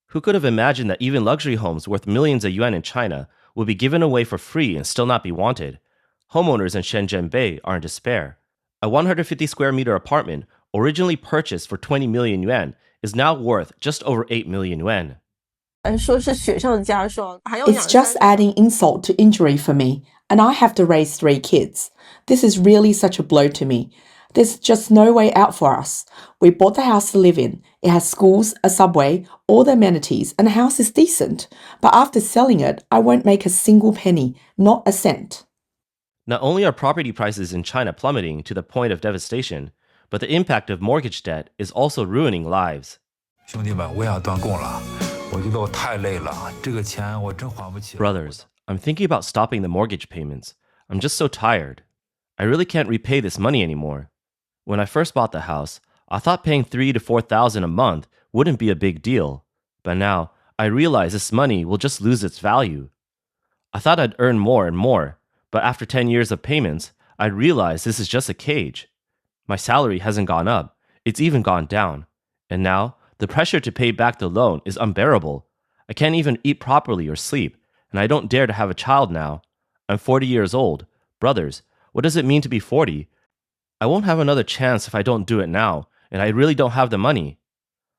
Who could have imagined that even luxury homes worth millions of yuan in China would be given away for free and still not be wanted? Homeowners in Shenzhen Bay are in despair. A 150 square meter apartment, originally purchased for 20 million yuan, is now worth just over 8 million yuan. It's just adding insult to injury for me, and I have to raise 3 kids. This is really such a blow to me. There's just no way out for us. We bought the house to live in. It has schools, a subway, all the amenities, and the house is decent. But after selling it, I won't make a single penny, not a cent. Not only are property prices in China plummeting to the point of devastation, but the impact of mortgage debt is also ruining lives. Brothers, I'm thinking about stopping the mortgage payments. I'm just so tired. I really can't repay this money anymore. When I first bought the house, I thought paying 3,000 to 4,000 a month wouldn't be a big deal. But now, I realize this money will just lose its value. I thought I'd earn more and more, but after 10 years of payments, I realized this is just a cage. My salary hasn't gone up, it's even gone down. And now, the pressure to pay back the loan is unbearable. I can't even eat properly or sleep, and I don't dare to have a child now. I'm 40 years old. Brothers, what does it mean to be 40? I won't have another chance if I don't do it now, and I really don't have the money.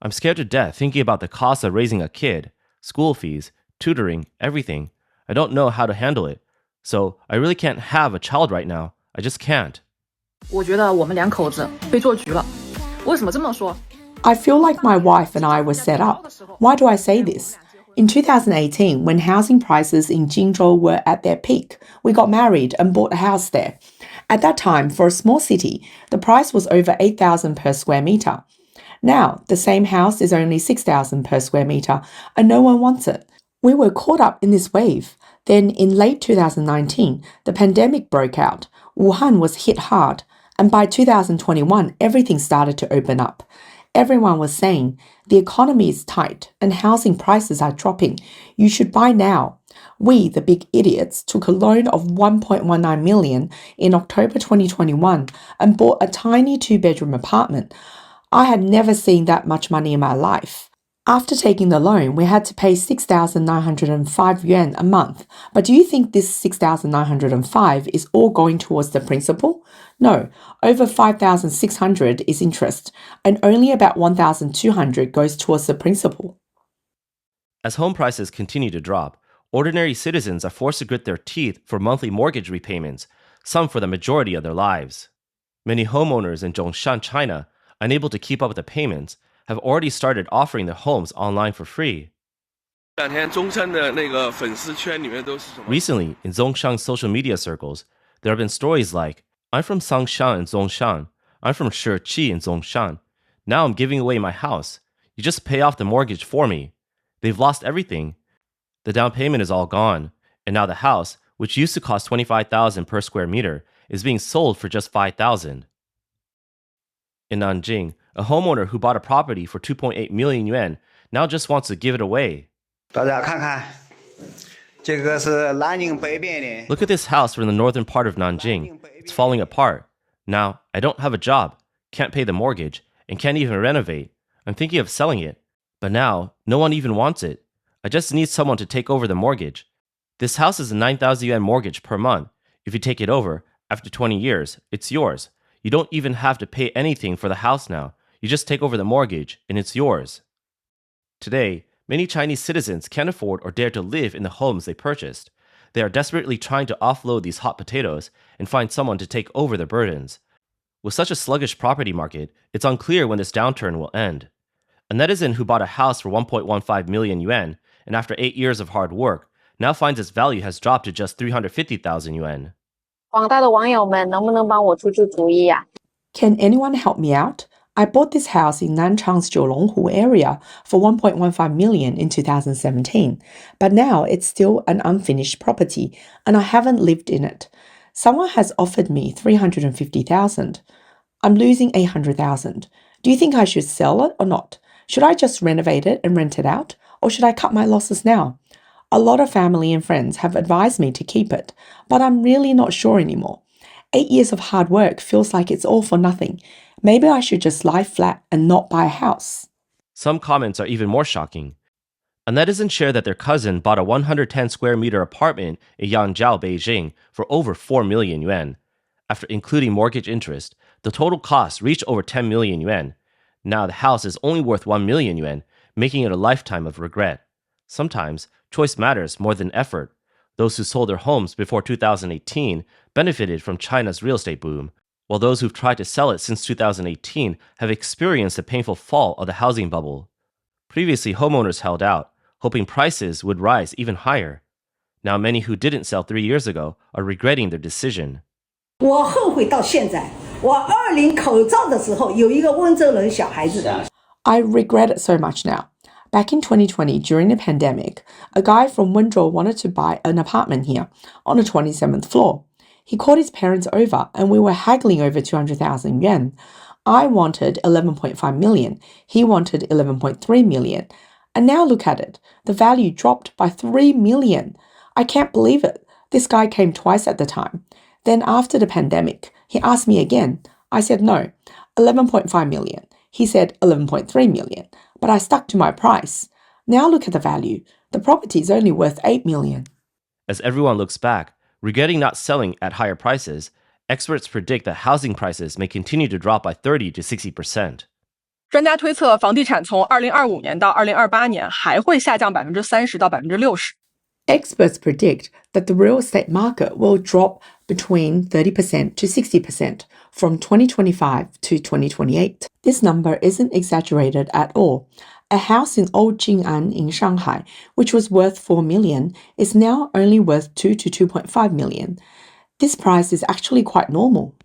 I'm scared to death thinking about the cost of raising a kid, school fees, tutoring, everything. I don't know how to handle it. So I really can't have a child right now. I just can't. I feel like my wife and I were set up. Why do I say this? In 2018, when housing prices in Jingzhou were at their peak, we got married and bought a house there. At that time, for a small city, the price was over 8,000 per square meter. Now, the same house is only 6,000 per square meter, and no one wants it. We were caught up in this wave. Then, in late 2019, the pandemic broke out. Wuhan was hit hard, and by 2021, everything started to open up. Everyone was saying, the economy is tight and housing prices are dropping. You should buy now. We, the big idiots, took a loan of 1.19 million in October 2021 and bought a tiny 2-bedroom apartment. I had never seen that much money in my life. After taking the loan, we had to pay 6,905 yuan a month. But do you think this 6,905 is all going towards the principal? No, over 5,600 is interest, and only about 1,200 goes towards the principal. As home prices continue to drop, ordinary citizens are forced to grit their teeth for monthly mortgage repayments, some for the majority of their lives. Many homeowners in Zhongshan, China, unable to keep up with the payments, have already started offering their homes online for free. Recently, in Zhongshan's social media circles, there have been stories like, I'm from Sangshan in Zhongshan, I'm from Shiqi in Zhongshan, now I'm giving away my house, you just pay off the mortgage for me. They've lost everything. The down payment is all gone, and now the house, which used to cost 25,000 per square meter, is being sold for just 5,000. In Nanjing, a homeowner who bought a property for 2.8 million yuan now just wants to give it away. Look at this house from the northern part of Nanjing. It's falling apart. Now, I don't have a job, can't pay the mortgage, and can't even renovate. I'm thinking of selling it. But now, no one even wants it. I just need someone to take over the mortgage. This house is a 9,000 yuan mortgage per month. If you take it over, after 20 years, it's yours. You don't even have to pay anything for the house now. You just take over the mortgage, and it's yours. Today, many Chinese citizens can't afford or dare to live in the homes they purchased. They are desperately trying to offload these hot potatoes and find someone to take over their burdens. With such a sluggish property market, it's unclear when this downturn will end. A netizen who bought a house for 1.15 million yuan, and after 8 years of hard work, now finds its value has dropped to just 350,000 yuan. Can anyone help me out? I bought this house in Nanchang's Jiulonghu area for 1.15 million in 2017, but now it's still an unfinished property and I haven't lived in it. Someone has offered me 350,000. I'm losing 800,000. Do you think I should sell it or not? Should I just renovate it and rent it out, or should I cut my losses now? A lot of family and friends have advised me to keep it, but I'm really not sure anymore. 8 years of hard work feels like it's all for nothing. Maybe I should just lie flat and not buy a house. Some comments are even more shocking. A netizen shared that their cousin bought a 110 square meter apartment in Yangzhou, Beijing for over 4 million yuan. After including mortgage interest, the total cost reached over 10 million yuan. Now the house is only worth 1 million yuan, making it a lifetime of regret. Sometimes, choice matters more than effort. Those who sold their homes before 2018 benefited from China's real estate boom, while those who've tried to sell it since 2018 have experienced the painful fall of the housing bubble. Previously, homeowners held out, hoping prices would rise even higher. Now, many who didn't sell 3 years ago are regretting their decision. 我后悔到现在，我20口罩的时候有一个温州人小孩子。I regret it so much now. Back in 2020, during the pandemic, a guy from Wenzhou wanted to buy an apartment here on the 27th floor. He called his parents over and we were haggling over 200,000 yuan. I wanted 11.5 million. He wanted 11.3 million. And now look at it. The value dropped by 3 million. I can't believe it. This guy came twice at the time. Then after the pandemic, he asked me again. I said no, 11.5 million. He said 11.3 million, but I stuck to my price. Now look at the value. The property is only worth 8 million. As everyone looks back, regretting not selling at higher prices, experts predict that housing prices may continue to drop by 30 to 60%. 专家推测，房地产从2025年到2028年还会下降30%到60%。Experts predict that the real estate market will drop between 30% to 60% from 2025 to 2028. This number isn't exaggerated at all. A house in Old Jing'an in Shanghai, which was worth 4 million, is now only worth 2 to 2.5 million. This price is actually quite normal.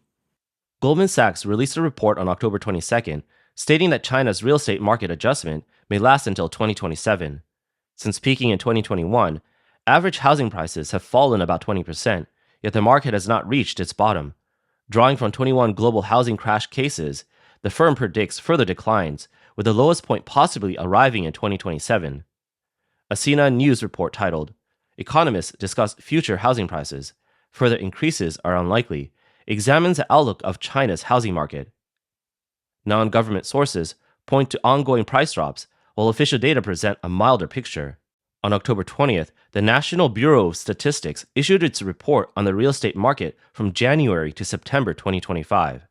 Goldman Sachs released a report on October 22nd stating that China's real estate market adjustment may last until 2027. Since peaking in 2021, average housing prices have fallen about 20%, yet the market has not reached its bottom. Drawing from 21 global housing crash cases, the firm predicts further declines, with the lowest point possibly arriving in 2027. A CNN News report titled, "Economists Discuss Future Housing Prices. Further increases are unlikely," examines the outlook of China's housing market. Non-government sources point to ongoing price drops, while official data present a milder picture. On October 20th, the National Bureau of Statistics issued its report on the real estate market from January to September 2025.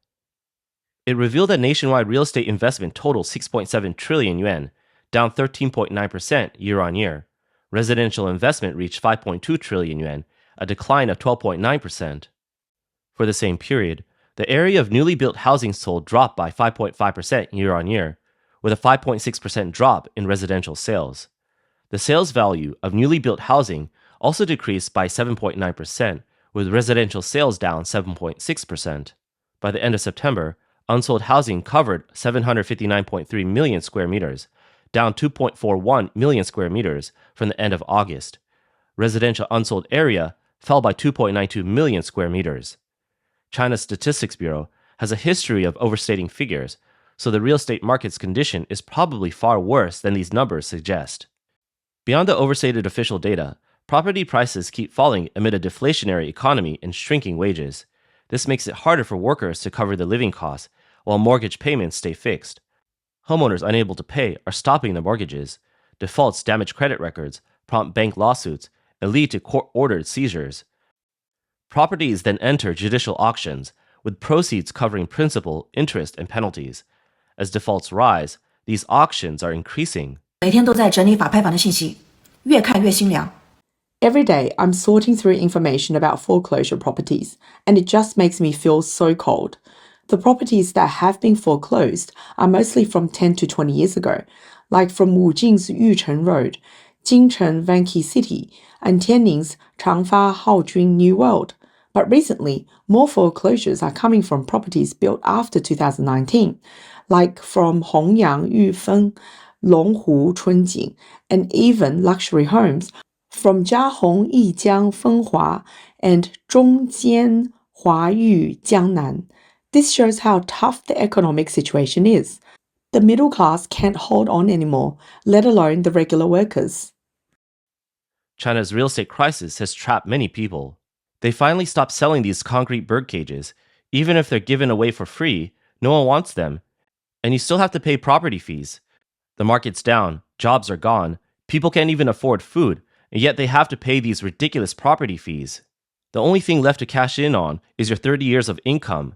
It revealed that nationwide real estate investment totaled 6.7 trillion yuan, down 13.9% year-on-year. Residential investment reached 5.2 trillion yuan, a decline of 12.9%. For the same period, the area of newly built housing sold dropped by 5.5% year-on-year, with a 5.6% drop in residential sales. The sales value of newly built housing also decreased by 7.9%, with residential sales down 7.6%. By the end of September, unsold housing covered 759.3 million square meters, down 2.41 million square meters from the end of August. Residential unsold area fell by 2.92 million square meters. China's Statistics Bureau has a history of overstating figures, so the real estate market's condition is probably far worse than these numbers suggest. Beyond the overstated official data, property prices keep falling amid a deflationary economy and shrinking wages. This makes it harder for workers to cover the living costs, while mortgage payments stay fixed. Homeowners unable to pay are stopping their mortgages. Defaults damage credit records, prompt bank lawsuits, and lead to court-ordered seizures. Properties then enter judicial auctions, with proceeds covering principal, interest, and penalties. As defaults rise, these auctions are increasing. 每天都在整理法拍房的信息，越看越心凉。 Every day, I'm sorting through information about foreclosure properties, and it just makes me feel so cold. The properties that have been foreclosed are mostly from 10 to 20 years ago, like from Wujing's Yucheng Road, Jingcheng Vanke City, and Tianning's Changfa Haojun New World. But recently, more foreclosures are coming from properties built after 2019, like from Hongyang Yufeng, Longhu Chunjing, and even luxury homes from Jiahong Yijiang Fenghua and Zhongjian Huayu Jiangnan. This shows how tough the economic situation is. The middle class can't hold on anymore, let alone the regular workers. China's real estate crisis has trapped many people. They finally stopped selling these concrete bird cages. Even if they're given away for free, No one wants them. And you still have to pay property fees. The market's down, jobs are gone, people can't even afford food, and yet they have to pay these ridiculous property fees. The only thing left to cash in on is your 30 years of income.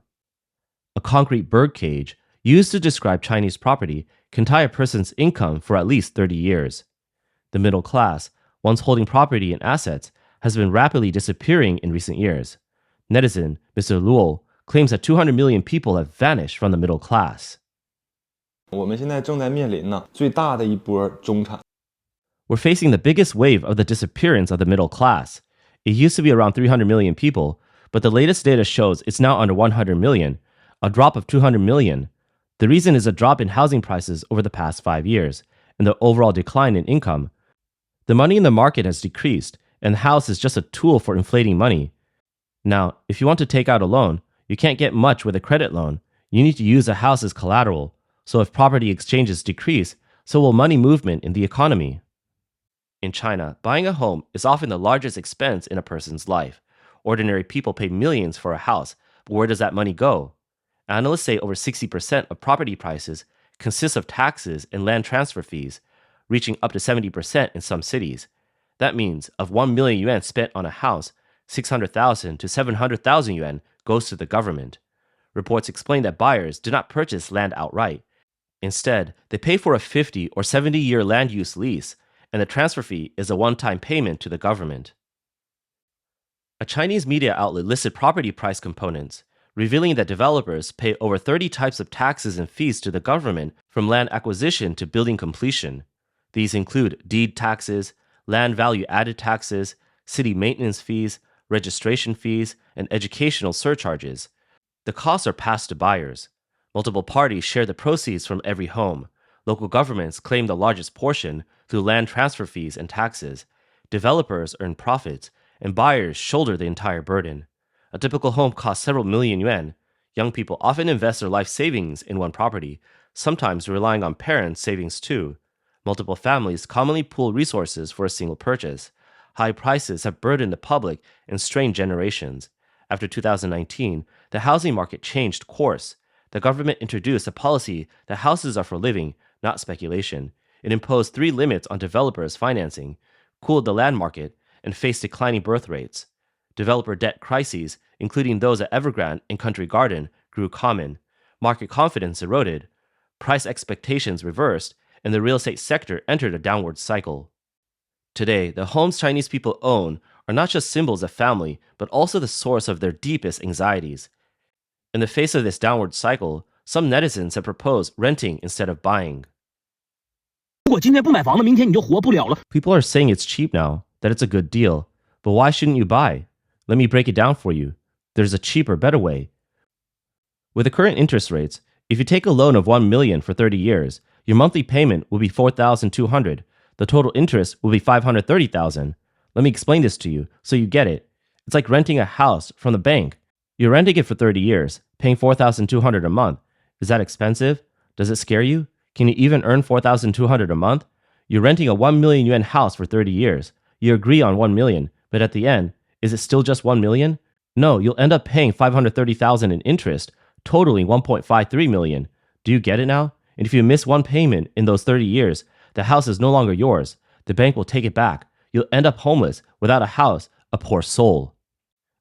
A concrete birdcage, used to describe Chinese property, can tie a person's income for at least 30 years. The middle class, once holding property and assets, has been rapidly disappearing in recent years. Netizen Mr. Luo claims that 200 million people have vanished from the middle class. 我们现在正在面临呢最大的一波中产。We're facing the biggest wave of the disappearance of the middle class. It used to be around 300 million people, but the latest data shows it's now under 100 million, a drop of 200 million. The reason is a drop in housing prices over the past 5 years, and the overall decline in income. The money in the market has decreased, and the house is just a tool for inflating money. Now, if you want to take out a loan, you can't get much with a credit loan. You need to use a house as collateral. So if property exchanges decrease, so will money movement in the economy. In China, buying a home is often the largest expense in a person's life. Ordinary people pay millions for a house, but where does that money go? Analysts say over 60% of property prices consist of taxes and land transfer fees, reaching up to 70% in some cities. That means of 1 million yuan spent on a house, 600,000 to 700,000 yuan goes to the government. Reports explain that buyers do not purchase land outright. Instead, they pay for a 50 or 70-year land use lease, and the transfer fee is a one-time payment to the government. A Chinese media outlet listed property price components, revealing that developers pay over 30 types of taxes and fees to the government from land acquisition to building completion. These include deed taxes, land value added taxes, city maintenance fees, registration fees, and educational surcharges. The costs are passed to buyers. Multiple parties share the proceeds from every home. Local governments claim the largest portion through land transfer fees and taxes. Developers earn profits, and buyers shoulder the entire burden. A typical home costs several million yuan. Young people often invest their life savings in one property, sometimes relying on parents' savings too. Multiple families commonly pool resources for a single purchase. High prices have burdened the public and strained generations. After 2019, the housing market changed course. The government introduced a policy that houses are for living, not speculation. It imposed 3 limits on developers' financing, cooled the land market, and faced declining birth rates. Developer debt crises, including those at Evergrande and Country Garden, grew common. Market confidence eroded. Price expectations reversed, and the real estate sector entered a downward cycle. Today, the homes Chinese people own are not just symbols of family, but also the source of their deepest anxieties. In the face of this downward cycle, some netizens have proposed renting instead of buying. People are saying it's cheap now, that it's a good deal. But why shouldn't you buy? Let me break it down for you. There's a cheaper, better way. With the current interest rates, if you take a loan of 1 million for 30 years, your monthly payment will be 4,200. The total interest will be 530,000. Let me explain this to you so you get it. It's like renting a house from the bank. You're renting it for 30 years, paying 4,200 a month. Is that expensive? Does it scare you? Can you even earn 4,200 a month? You're renting a 1 million yuan house for 30 years. You agree on 1 million, but at the end, is it still just 1 million? No, you'll end up paying 530,000 in interest, totaling 1.53 million. Do you get it now? And if you miss one payment in those 30 years, the house is no longer yours. The bank will take it back. You'll end up homeless, without a house, a poor soul.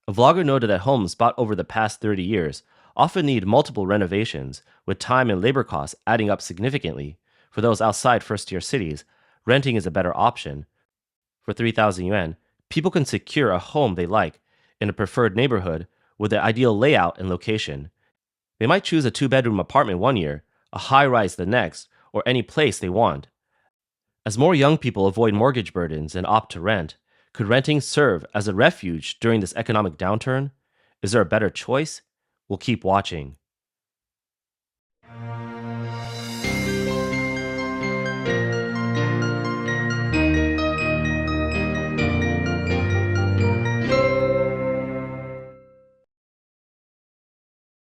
A vlogger noted that homes bought over the past 30 years often need multiple renovations, with time and labor costs adding up significantly. For those outside first-tier cities, renting is a better option. For 3,000 yuan, people can secure a home they like in a preferred neighborhood with the ideal layout and location. They might choose a 2-bedroom apartment one year, a high-rise the next, or any place they want. As more young people avoid mortgage burdens and opt to rent, could renting serve as a refuge during this economic downturn? Is there a better choice? We'll keep watching.